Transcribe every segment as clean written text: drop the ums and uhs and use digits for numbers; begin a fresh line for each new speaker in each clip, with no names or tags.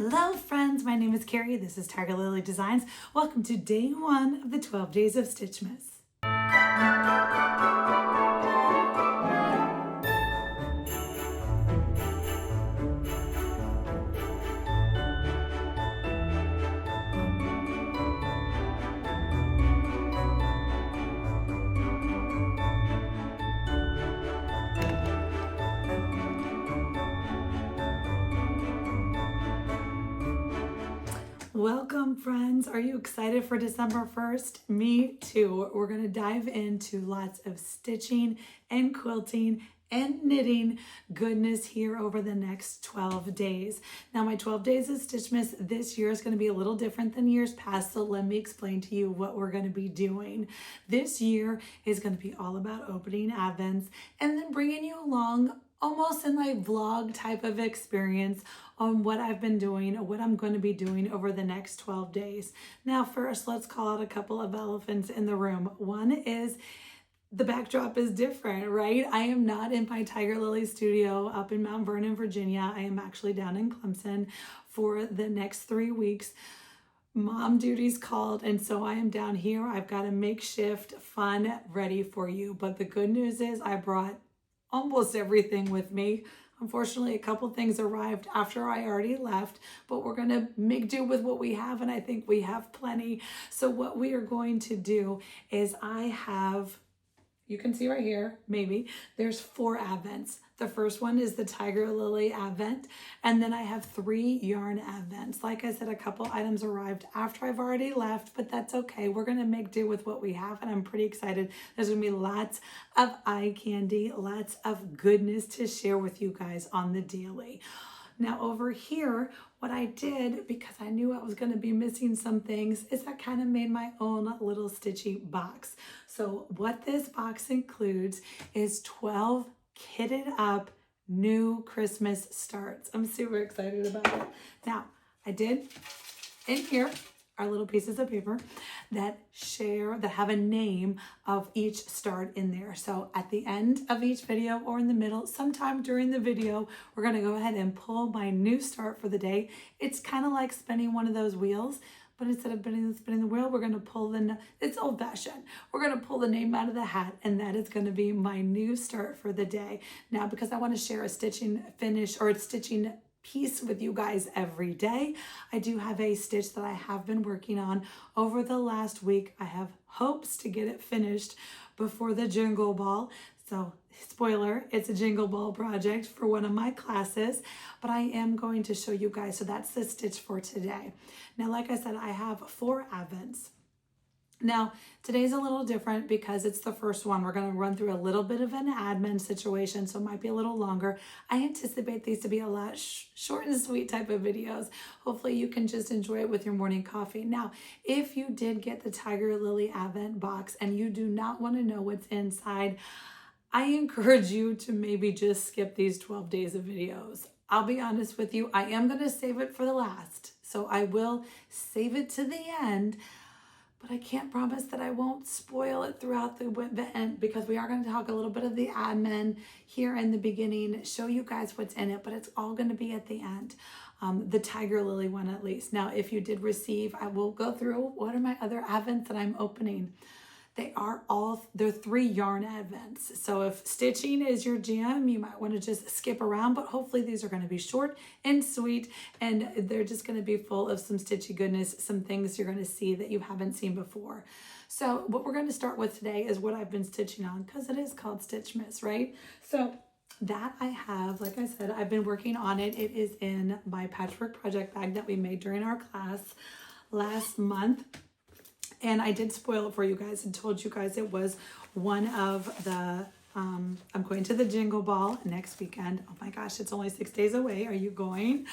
Hello friends, my name is Kari. This is Tiger Lily Designs. Welcome to day 1 of the 12 days of Stitchmas. Welcome friends. Are you excited for December 1st? Me too. We're going to dive into lots of stitching and quilting and knitting goodness here over the next 12 days. Now my 12 days of Stitchmas this year is going to be a little different than years past, so let me explain to you what we're going to be doing. This year is going to be all about opening Advents and then bringing you along almost in like vlog type of experience on what I've been doing or what I'm going to be doing over the next 12 days. Now first, let's call out a couple of elephants in the room. One is the backdrop is different, right? I am not in my Tiger Lily studio up in Mount Vernon, Virginia. I am actually down in Clemson for the next 3 weeks. Mom duty's called, and so I am down here. I've got a makeshift fun ready for you. But the good news is I brought almost everything with me. Unfortunately, a couple things arrived after I already left, but we're gonna make do with what we have, and I think we have plenty. So what we are going to do is I have, you can see right here, maybe, there's 4 Advents. The first one is the Tiger Lily Advent, and then I have 3 yarn Advents. Like I said, a couple items arrived after I've already left, but that's okay. We're gonna make do with what we have, and I'm pretty excited. There's gonna be lots of eye candy, lots of goodness to share with you guys on the daily. Now over here, what I did, because I knew I was going to be missing some things, is I kind of made my own little stitchy box. So what this box includes is 12 kitted up new Christmas starts. I'm super excited about it. Now, I did in here are little pieces of paper that have a name of each start in there. So at the end of each video or in the middle, sometime during the video, we're going to go ahead and pull my new start for the day. It's kind of like spinning one of those wheels, but instead of spinning the wheel, we're going to pull it's old fashioned. We're going to pull the name out of the hat, and that is going to be my new start for the day. Now, because I want to share a stitching finish or a stitching piece with you guys every day, I do have a stitch that I have been working on over the last week. I have hopes to get it finished before the Jingle Ball. So spoiler, it's a Jingle Ball project for one of my classes, but I am going to show you guys. So that's the stitch for today. Now, like I said, I have 4 Advents. Now, today's a little different because it's the first one. We're going to run through a little bit of an admin situation, so it might be a little longer. I anticipate these to be a lot short and sweet type of videos. Hopefully you can just enjoy it with your morning coffee. Now, if you did get the Tiger Lily Advent box and you do not want to know what's inside, I encourage you to maybe just skip these 12 days of videos. I'll be honest with you, I am going to save it for the last. So I will save it to the end, but I can't promise that I won't spoil it throughout the end, because we are going to talk a little bit of the admin here in the beginning, show you guys what's in it, but it's all going to be at the end. The Tiger Lily one at least. Now, if you did receive, I will go through what are my other Advents that I'm opening. They're 3 yarn Advents. So if stitching is your jam, you might want to just skip around, but hopefully these are going to be short and sweet, and they're just going to be full of some stitchy goodness, some things you're going to see that you haven't seen before. So what we're going to start with today is what I've been stitching on, because it is called Stitchmas, right? So that I have, like I said, I've been working on it. It is in my patchwork project bag that we made during our class last month. And I did spoil it for you guys and told you guys it was one of the, I'm going to the Jingle Ball next weekend. Oh my gosh, it's only 6 days away. Are you going?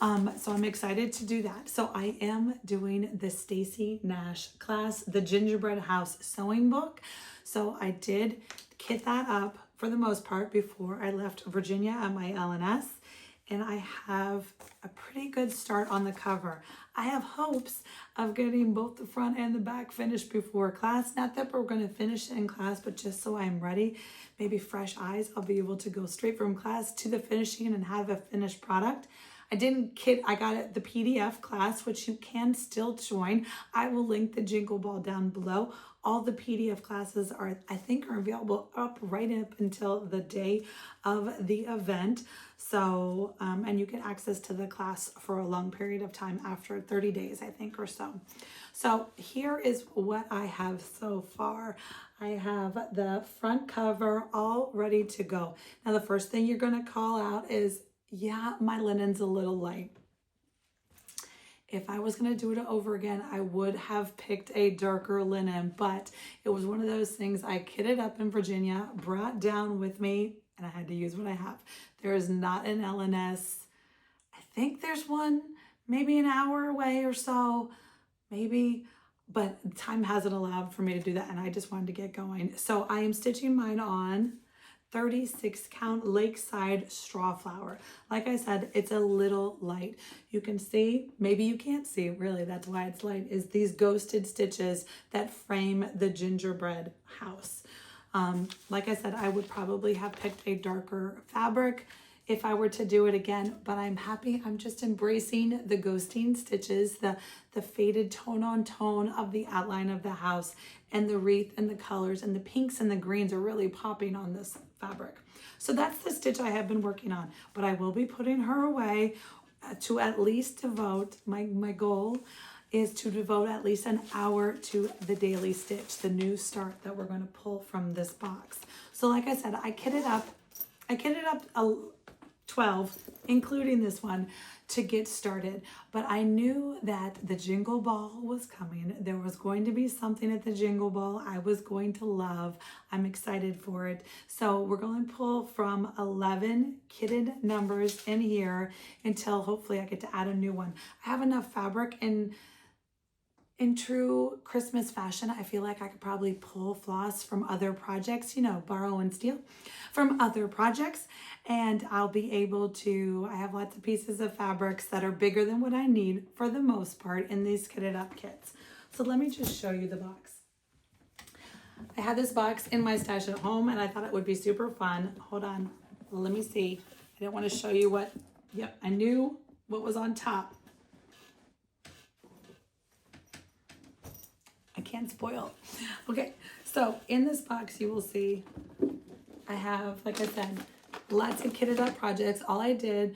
So I'm excited to do that. So I am doing the Stacy Nash class, the Gingerbread House sewing book. So I did kit that up for the most part before I left Virginia at my LNS. And I have a pretty good start on the cover. I have hopes of getting both the front and the back finished before class. Not that we're going to finish it in class, but just so I'm ready, maybe fresh eyes, I'll be able to go straight from class to the finishing and have a finished product. I didn't kid, I got it the PDF class, which you can still join. I will link the Jingle Ball down below. All the PDF classes are, I think, are available up right up until the day of the event. So, and you get access to the class for a long period of time after 30 days, I think, or so. So here is what I have so far. I have the front cover all ready to go. Now, the first thing you're going to call out is, yeah, my linen's a little light. If I was going to do it over again, I would have picked a darker linen, but it was one of those things I kitted up in Virginia, brought down with me, and I had to use what I have. There is not an LNS. I think there's one maybe an hour away or so, maybe, but time hasn't allowed for me to do that, and I just wanted to get going. So I am stitching mine on 36 count Lakeside straw flower. Like I said, it's a little light. You can see, maybe you can't see, really, that's why it's light, is these ghosted stitches that frame the gingerbread house. Like I said, I would probably have picked a darker fabric if I were to do it again, but I'm happy. I'm just embracing the ghosting stitches, the faded tone on tone of the outline of the house, and the wreath and the colors and the pinks and the greens are really popping on this fabric. So that's the stitch I have been working on, but I will be putting her away to at least devote, my goal is to devote at least an hour to the daily stitch, the new start that we're going to pull from this box. So like I said, I kitted up 12, including this one, to get started. But I knew that the Jingle Ball was coming. There was going to be something at the Jingle Ball I was going to love. I'm excited for it. So we're going to pull from 11 kitted numbers in here until hopefully I get to add a new one. I have enough fabric in true Christmas fashion. I feel like I could probably pull floss from other projects, you know, borrow and steal from other projects. And I'll be able to, I have lots of pieces of fabrics that are bigger than what I need for the most part in these kitted up kits. So let me just show you the box. I had this box in my stash at home and I thought it would be super fun. Hold on, let me see. I didn't want to show you what, yep, I knew what was on top. I can't spoil. Okay, so in this box you will see I have, like I said, lots of kitted up projects. All I did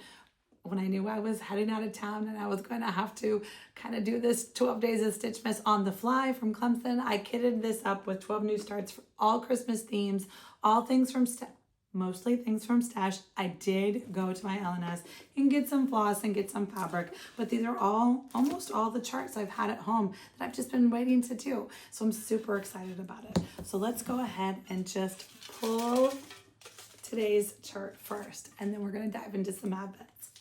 when I knew I was heading out of town and I was going to have to kind of do this 12 days of Stitchmas on the fly from Clemson, I kitted this up with 12 new starts for all Christmas themes, all things from mostly things from stash. I did go to my LNS and get some floss and get some fabric, but these are almost all the charts I've had at home that I've just been waiting to do. So I'm super excited about it. So let's go ahead and just pull today's chart first, and then we're going to dive into some advents.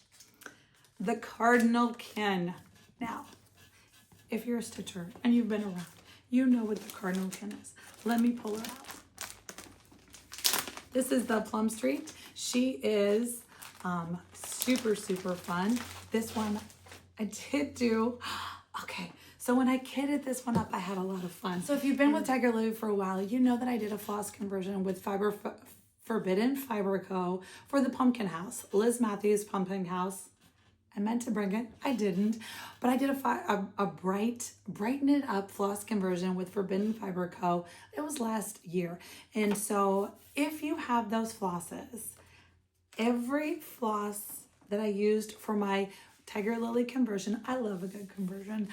The Cardinal Kin. Now, if you're a stitcher and you've been around, you know what the Cardinal Kin is. Let me pull her out. This is the Plum Street. She is super, super fun. This one I did do, okay. So when I kitted this one up, I had a lot of fun. So if you've been with Tiger Lily for a while, you know that I did a floss conversion with Forbidden Fiber Co for the Pumpkin House, Liz Mathews Pumpkin House. I meant to bring it, I didn't, but I did a brighten it up floss conversion with Forbidden Fiber Co. It was last year. And so if you have those flosses, every floss that I used for my Tiger Lily conversion, I love a good conversion.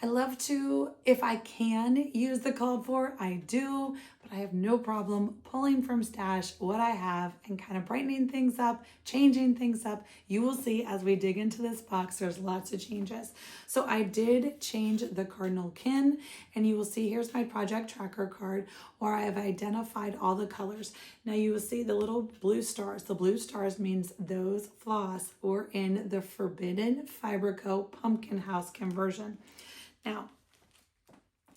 I love to, if I can use the called for, I do, but I have no problem pulling from stash what I have and kind of brightening things up, changing things up. You will see as we dig into this box, there's lots of changes. So I did change the Cardinal Kin, and you will see here's my project tracker card where I have identified all the colors. Now you will see the little blue stars. The blue stars means those floss were in the Forbidden Fiber Co Pumpkin House conversion. Now,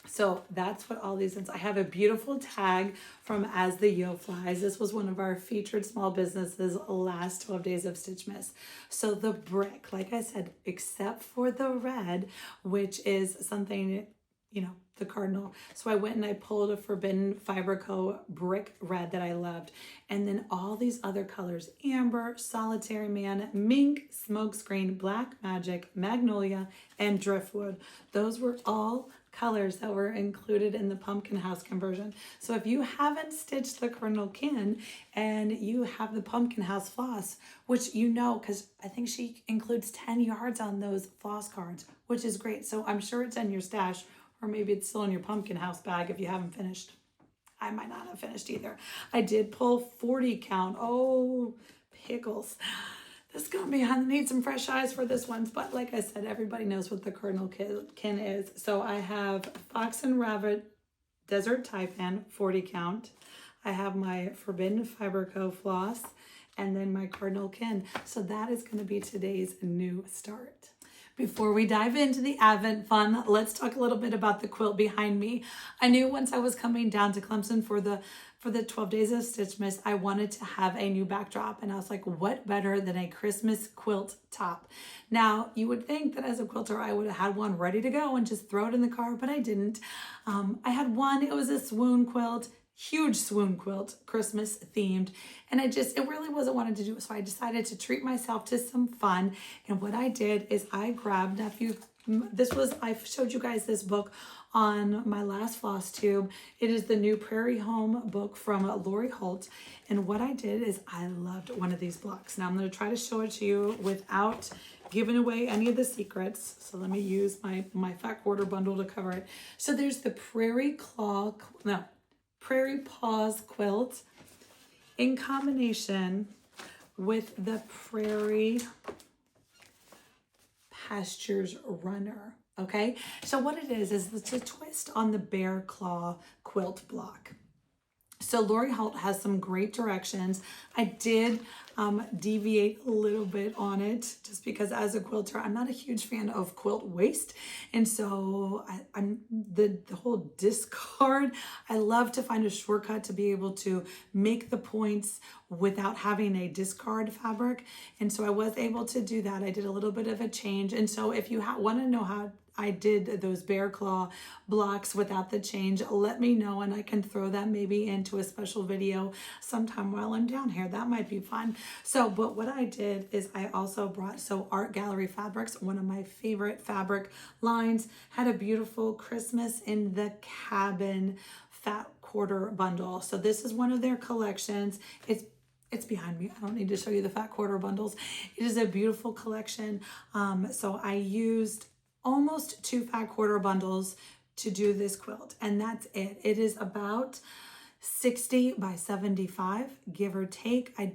so that's what all these, I have a beautiful tag from As the Yo Flies. This was one of our featured small businesses last 12 days of Stitchmas. So the brick, like I said, except for the red, which is something the Cardinal. So I went and I pulled a Forbidden Fiber Co brick red that I loved. And then all these other colors: amber, solitary man, mink, smokescreen, black magic, magnolia, and driftwood. Those were all colors that were included in the Pumpkin House conversion. So if you haven't stitched the Cardinal Kin and you have the Pumpkin House floss, which because I think she includes 10 yards on those floss cards, which is great. So I'm sure it's in your stash, or maybe it's still in your Pumpkin House bag if you haven't finished. I might not have finished either. I did pull 40 count. Oh, pickles. This is going to be, I need some fresh eyes for this one. But like I said, everybody knows what the Cardinal Kin is. So I have Fox and Rabbit Desert Taipan, 40 count. I have my Forbidden Fiber Co floss, and then my Cardinal Kin. So that is going to be today's new start. Before we dive into the Advent fun, let's talk a little bit about the quilt behind me. I knew once I was coming down to Clemson for the 12 days of Stitchmas, I wanted to have a new backdrop. And I was like, what better than a Christmas quilt top? Now, you would think that as a quilter, I would have had one ready to go and just throw it in the car, but I didn't. I had one. It was a swoon quilt. Huge swoon quilt, Christmas themed, and it really wasn't wanting to do it. So I decided to treat myself to some fun. And what I did is I grabbed I showed you guys this book on my last floss tube. It is the new Prairie Home book from Lori Holt. And what I did is I loved one of these blocks. Now I'm going to try to show it to you without giving away any of the secrets. So let me use my fat quarter bundle to cover it. So there's the Prairie Paws quilt in combination with the Prairie Pastures Runner. Okay, so what it is it's a twist on the Bear Claw quilt block. So Lori Holt has some great directions. I did deviate a little bit on it just because as a quilter, I'm not a huge fan of quilt waste. And so I'm the whole discard. I love to find a shortcut to be able to make the points without having a discard fabric. And so I was able to do that. I did a little bit of a change. And so if you want to know how I did those Bear Claw blocks without the change, let me know and I can throw that maybe into a special video sometime while I'm down here. That might be fun. So, but what I did is I also brought, Art Gallery Fabrics, one of my favorite fabric lines, had a beautiful Christmas in the Cabin fat quarter bundle. So this is one of their collections. It's behind me. I don't need to show you the fat quarter bundles. It is a beautiful collection. So I used almost 2 fat quarter bundles to do this quilt, and that's it. It is about 60 by 75, give or take. I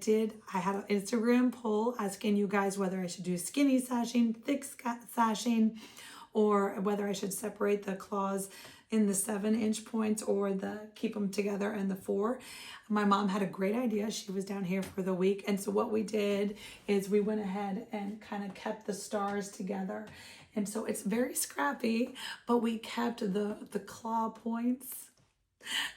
had an Instagram poll asking you guys whether I should do skinny sashing, thick sashing, or whether I should separate the claws in the 7-inch points or keep them together in the 4. My mom had a great idea. She was down here for the week. And so what we did is we went ahead and kind of kept the stars together. And so it's very scrappy, but we kept the claw points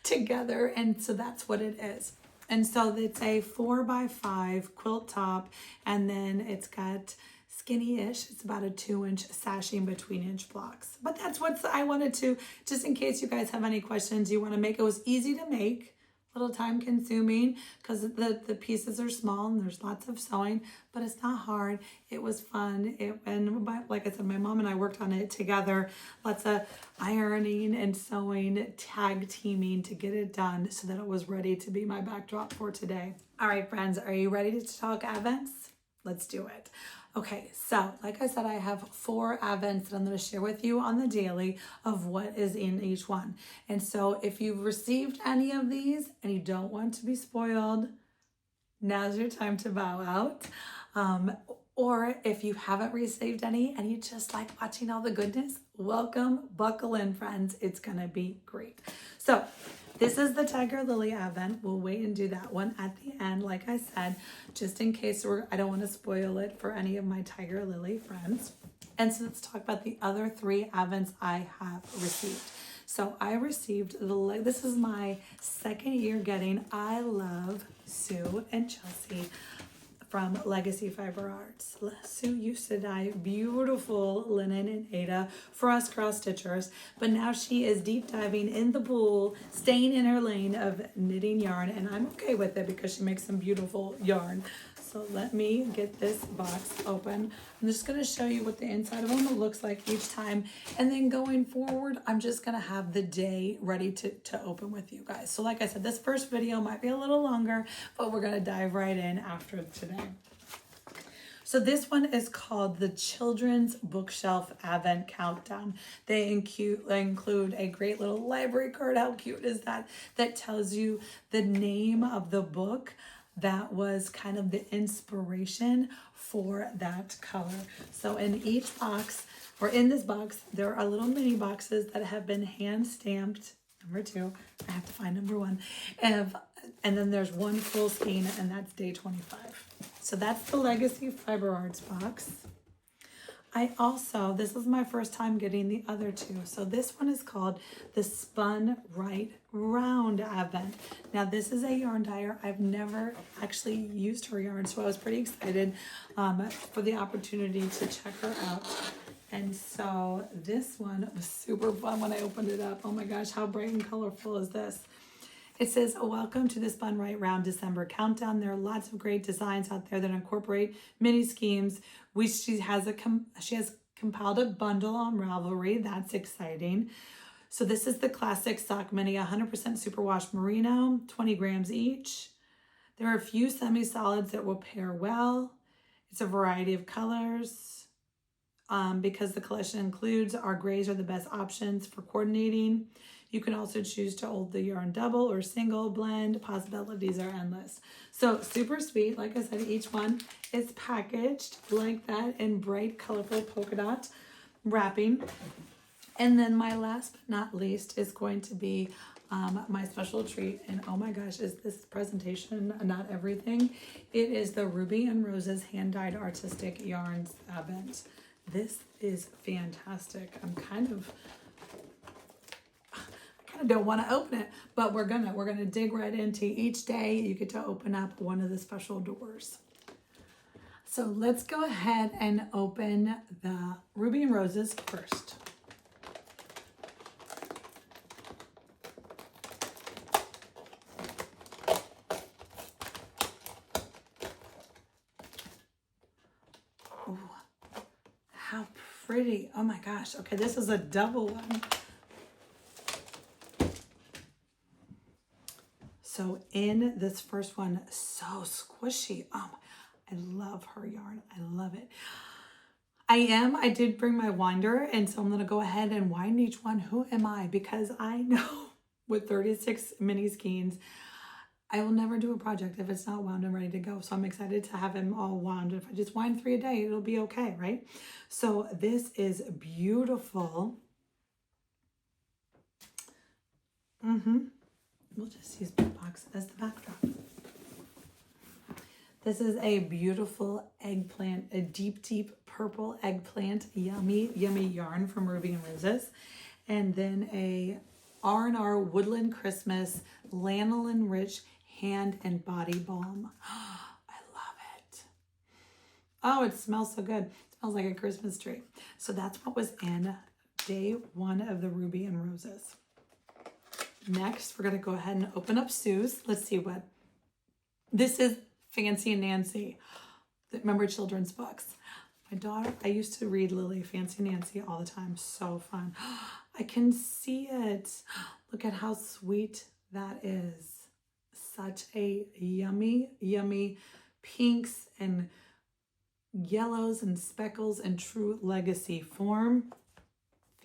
together. And so that's what it is. And so it's a 4x5 quilt top. And then it's got skinny-ish. It's about a 2-inch sashing between inch blocks. But that's what I wanted to, just in case you guys have any questions you want to make. It was easy to make, little time consuming because the pieces are small and there's lots of sewing, but it's not hard. It was fun. Like I said, my mom and I worked on it together. Lots of ironing and sewing, tag teaming to get it done so that it was ready to be my backdrop for today. All right, friends, are you ready to talk Advents? Let's do it. Okay, so like I said, I have 4 Advents that I'm going to share with you on the daily of what is in each one. And so if you've received any of these and you don't want to be spoiled, now's your time to bow out. Or if you haven't received any and you just like watching all the goodness, welcome, buckle in, friends. It's going to be great. So this is the Tiger Lily Advent. We'll wait and do that one at the end, like I said, just in case I don't want to spoil it for any of my Tiger Lily friends. And so let's talk about the other 3 Advents I have received. So I received this is my 2nd year getting I Love Sue and Chelsea from Legacy Fiber Arts. Sue used to dye beautiful linen in Ada for us cross stitchers, but now she is deep diving in the pool, staying in her lane of knitting yarn, and I'm okay with it because she makes some beautiful yarn. So let me get this box open. I'm just gonna show you what the inside of them looks like each time. And then going forward, I'm just gonna have the day ready to open with you guys. So like I said, this first video might be a little longer, but we're gonna dive right in after today. So this one is called the Children's Bookshelf Advent Countdown. They include a great little library card. How cute is that? That tells you the name of the book that was kind of the inspiration for that color. So in each box, or in this box, there are little mini boxes that have been hand stamped. Number 2, I have to find number 1. And then there's one full skein, and that's day 25. So that's the Legacy Fiber Arts box. This is my first time getting the other 2. So this one is called the Spun Right Round Advent. Now this is a yarn dyer. I've never actually used her yarn, so I was pretty excited for the opportunity to check her out. And so this one was super fun when I opened it up. Oh my gosh, how bright and colorful is this? It says, welcome to the Spun Right Round December Countdown. There are lots of great designs out there that incorporate mini schemes. She has compiled a bundle on Ravelry. That's exciting. So this is the classic sock mini, 100% superwash merino, 20 grams each. There are a few semi-solids that will pair well. It's a variety of colors. Because the collection includes our grays are the best options for coordinating. You can also choose to hold the yarn double or single blend. Possibilities are endless. So super sweet. Like I said, each one is packaged like that in bright, colorful polka dot wrapping. And then my last but not least is going to be my special treat. And oh my gosh, is this presentation not everything? It is the Ruby and Roses hand-dyed artistic yarns advent. This is fantastic. I kind of don't want to open it, but we're gonna dig right into each day. You get to open up one of the special doors. So let's go ahead and open the Ruby and Roses first. Ooh, how pretty. Oh my gosh. Okay, this is a double one. So in this first one, so squishy. I love her yarn. I love it. I did bring my winder, and so I'm going to go ahead and wind each one. Who am I? Because I know with 36 mini skeins, I will never do a project if it's not wound and ready to go. So I'm excited to have them all wound. If I just wind 3 a day, it'll be okay, right? So this is beautiful. We'll just use my box as the backdrop. This is a beautiful eggplant, a deep, deep purple eggplant, yummy, yummy yarn from Ruby and Roses. And then a R&R Woodland Christmas lanolin rich hand and body balm. I love it. Oh, it smells so good. It smells like a Christmas tree. So that's what was in day 1 of the Ruby and Roses. Next, we're going to go ahead and open up Sue's. Let's see what. This is Fancy Nancy. Remember children's books. My daughter, I used to read Lily Fancy Nancy all the time. So fun. I can see it. Look at how sweet that is. Such a yummy, yummy pinks and yellows and speckles and true legacy form.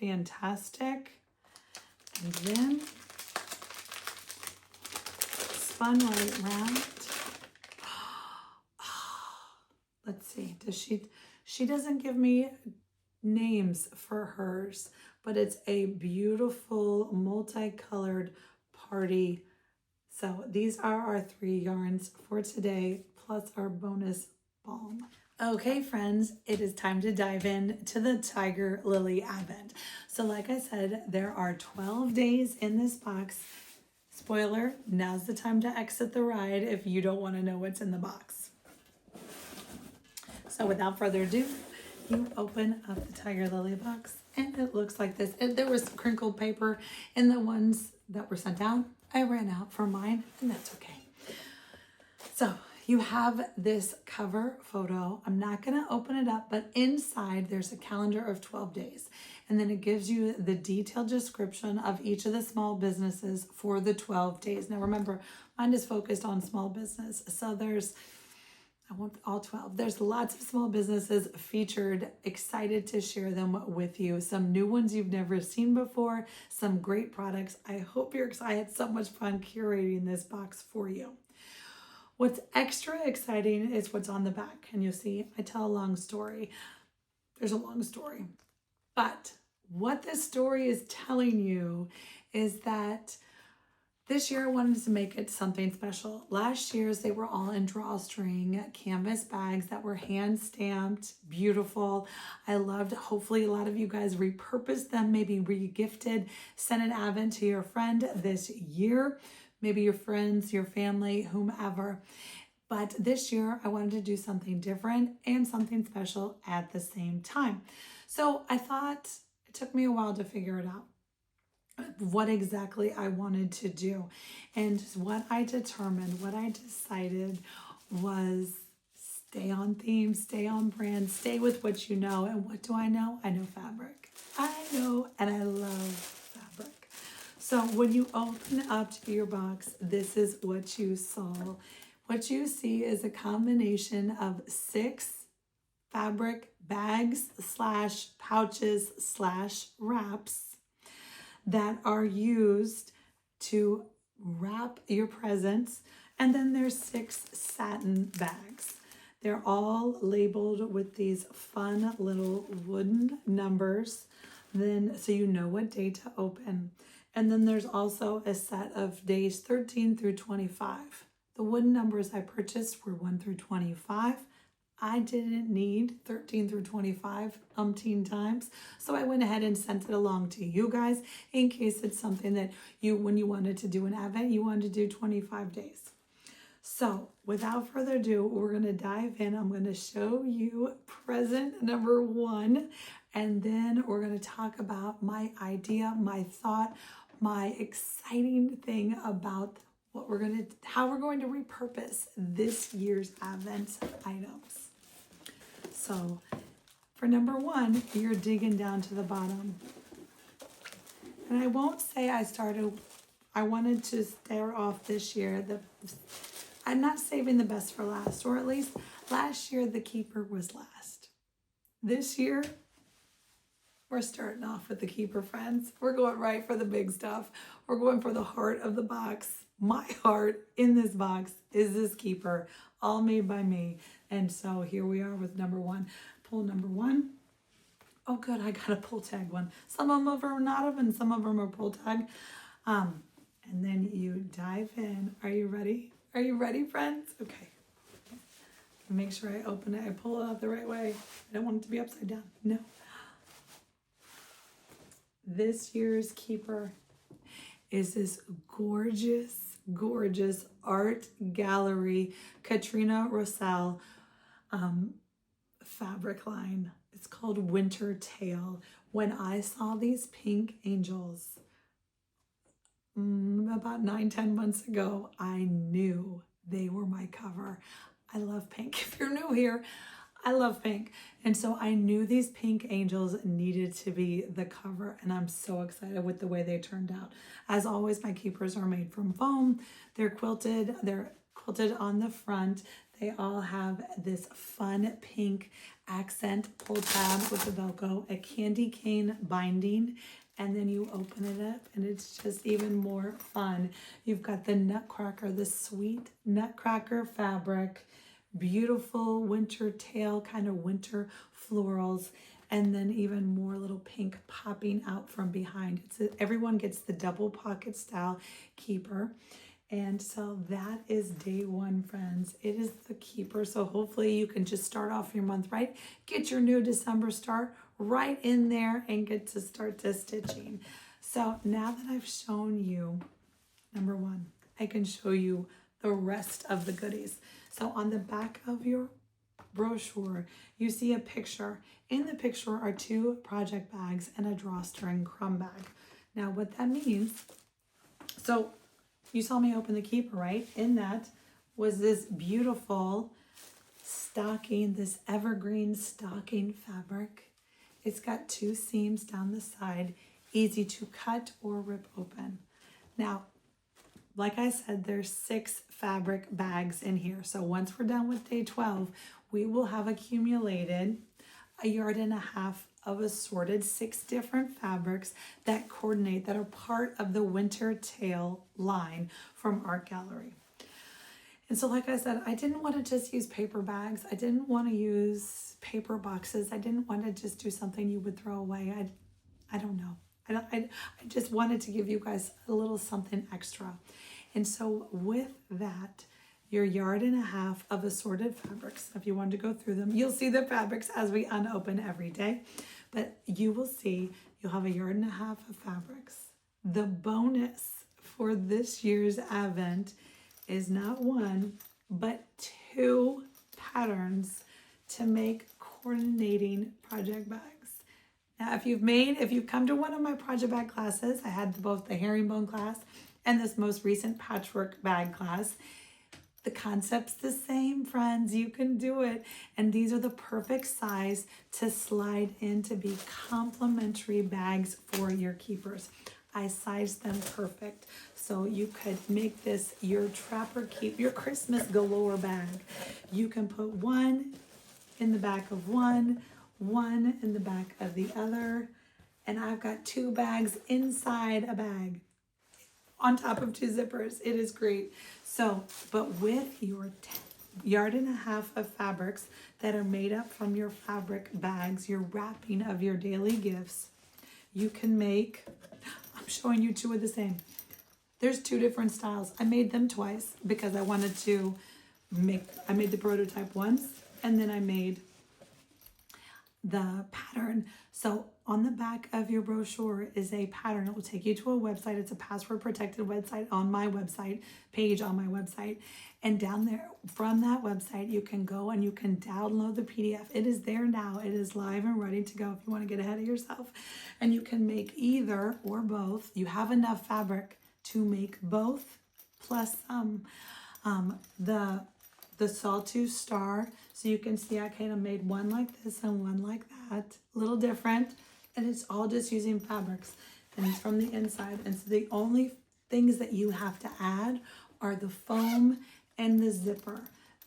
Fantastic. And then Spun Right Round. Let's see. She doesn't give me names for hers, but it's a beautiful multicolored party. So these are our 3 yarns for today, plus our bonus balm. Okay, friends, it is time to dive in to the Tiger Lily Advent. So like I said, there are 12 days in this box. Spoiler, now's the time to exit the ride if you don't want to know what's in the box. So without further ado, you open up the Tiger Lily box and it looks like this. And there was crinkled paper in the ones that were sent out. I ran out for mine and that's okay. So you have this cover photo. I'm not going to open it up, but inside there's a calendar of 12 days. And then it gives you the detailed description of each of the small businesses for the 12 days. Now remember, mine is focused on small business. So I want all 12. There's lots of small businesses featured. Excited to share them with you. Some new ones you've never seen before. Some great products. I hope you're excited. I had so much fun curating this box for you. What's extra exciting is what's on the back. And you'll see, I tell a long story. There's a long story. But what this story is telling you is that this year I wanted to make it something special. Last year's, they were all in drawstring canvas bags that were hand stamped, beautiful. I loved, hopefully a lot of you guys repurposed them, maybe re-gifted, sent an advent to your friend this year. Maybe your friends, your family, whomever. But this year, I wanted to do something different and something special at the same time. So I thought it took me a while to figure it out, what exactly I wanted to do. And what I determined, what I decided was stay on theme, stay on brand, stay with what you know. And what do I know? I know fabric. I know and I love fabric. So when you open up your box, this is what you saw. What you see is a combination of 6 fabric bags / pouches / wraps that are used to wrap your presents. And then there's 6 satin bags. They're all labeled with these fun little wooden numbers, then so you know what day to open. And then there's also a set of days 13 through 25. The wooden numbers I purchased were 1 through 25. I didn't need 13 through 25 umpteen times. So I went ahead and sent it along to you guys in case it's something that when you wanted to do an advent, you wanted to do 25 days. So without further ado, we're going to dive in. I'm going to show you present number 1. And then we're going to talk about my idea, my thought, my exciting thing about how we're going to repurpose this year's Advent items. So for number 1, you're digging down to the bottom. And I won't say I wanted to start off this year. I'm not saving the best for last, or at least last year the keeper was last. This year, we're starting off with the keeper, friends. We're going right for the big stuff. We're going for the heart of the box. My heart in this box is this keeper, all made by me. And so here we are with number 1. Pull number 1. Oh, good, I got a pull tag one. Some of them are not, and some of them are pull tag. And then you dive in. Are you ready? Are you ready, friends? Okay. Make sure I open it. I pull it out the right way. I don't want it to be upside down. No. This year's keeper is this gorgeous, gorgeous art gallery Katrina Rosell fabric line. It's called Winter Tale. When I saw these pink angels about 9-10 months ago, I knew they were my cover. I love pink. If you're new here, I love pink. And so I knew these pink angels needed to be the cover, and I'm so excited with the way they turned out. As always, my keepers are made from foam. They're quilted on the front. They all have this fun pink accent pull tab with the Velcro, a candy cane binding, and then you open it up and it's just even more fun. You've got the nutcracker, the sweet nutcracker fabric, beautiful winter tail, kind of winter florals, and then even more little pink popping out from behind. Everyone gets the double pocket style keeper. And so that is day 1, friends. It is the keeper. So hopefully you can just start off your month right, get your new December start right in there and get to start to stitching. So now that I've shown you number 1, I can show you the rest of the goodies. So on the back of your brochure, you see a picture. In the picture are 2 project bags and a drawstring crumb bag. Now what that means, so you saw me open the keeper, right? In that was this beautiful stocking, this evergreen stocking fabric. It's got 2 seams down the side, easy to cut or rip open. Now, like I said, there's 6 fabric bags in here. So once we're done with day 12, we will have accumulated 1.5 yards of assorted 6 different fabrics that coordinate, that are part of the winter tail line from Art Gallery. And so like I said, I didn't want to just use paper bags. I didn't want to use paper boxes. I didn't want to just do something you would throw away. I don't know. I just wanted to give you guys a little something extra. And so with that, your 1.5 yards of assorted fabrics, if you want to go through them, you'll see the fabrics as we unopen every day. But you will see you'll have 1.5 yards of fabrics. The bonus for this year's Advent is not 1, but 2 patterns to make coordinating project bags. Now, if you've come to one of my project bag classes, I had both the herringbone class and this most recent patchwork bag class. The concept's the same, friends. You can do it. And these are the perfect size to slide in to be complimentary bags for your keepers. I sized them perfect. So you could make this your trapper keep, your Christmas galore bag. You can put 1 in the back of one in the back of the other. And I've got 2 bags inside a bag on top of 2 zippers. It is great. So, but with your 1.5 yards of fabrics that are made up from your fabric bags, your wrapping of your daily gifts, you can make, I'm showing you 2 of the same. There's 2 different styles. I made them twice because I wanted to I made the prototype once and then I made the pattern. So on the back of your brochure is a pattern. It will take you to a website. It's a password protected website on my website, page on my website. And down there from that website, you can go and you can download the PDF. It is there now. It is live and ready to go if you want to get ahead of yourself. And you can make either or both. You have enough fabric to make both plus some. The sawtooth star, so you can see I kind of made one like this and one like that, a little different, and it's all just using fabrics, and it's from the inside. And so the only things that you have to add are the foam and the zipper.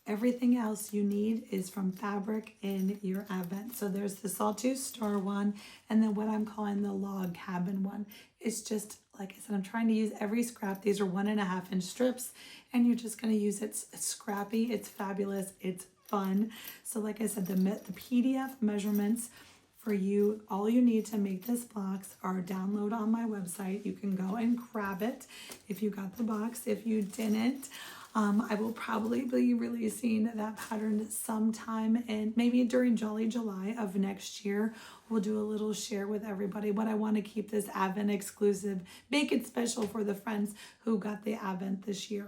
Everything else you need is from fabric in your Advent. So there's the sawtooth star one, and then what I'm calling the log cabin one. It's just, like I said, I'm trying to use every scrap. These are 1.5 inch strips, and you're just going to use it. It's scrappy, it's fabulous, it's fun. So like I said, the PDF measurements for you, all you need to make this box are download on my website. You can go and grab it if you got the box. If you didn't, I will probably be releasing that pattern sometime, and maybe during Jolly July of next year. We'll do a little share with everybody, but I want to keep this Advent exclusive, make it special for the friends who got the Advent this year.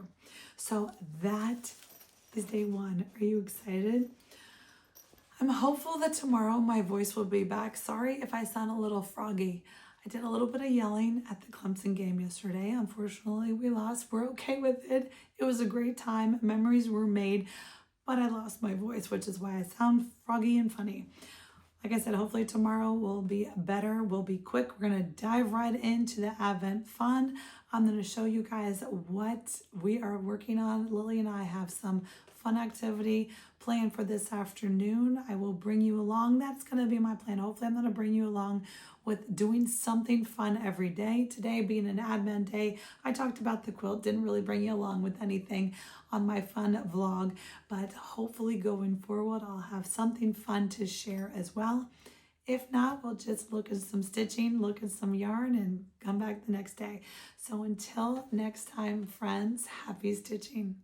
So that is day 1. Are you excited? I'm hopeful that tomorrow my voice will be back. Sorry if I sound a little froggy. I did a little bit of yelling at the Clemson game yesterday. Unfortunately, we lost. We're okay with it. It was a great time. Memories were made, but I lost my voice, which is why I sound froggy and funny. Like I said, hopefully tomorrow will be better. We'll be quick. We're going to dive right into the Advent fun. I'm going to show you guys what we are working on. Lily and I have some fun activity planned for this afternoon. I will bring you along. That's going to be my plan. Hopefully I'm going to bring you along with doing something fun every day. Today being an Advent day, I talked about the quilt, didn't really bring you along with anything on my fun vlog, but hopefully going forward, I'll have something fun to share as well. If not, we'll just look at some stitching, look at some yarn, and come back the next day. So until next time, friends, happy stitching.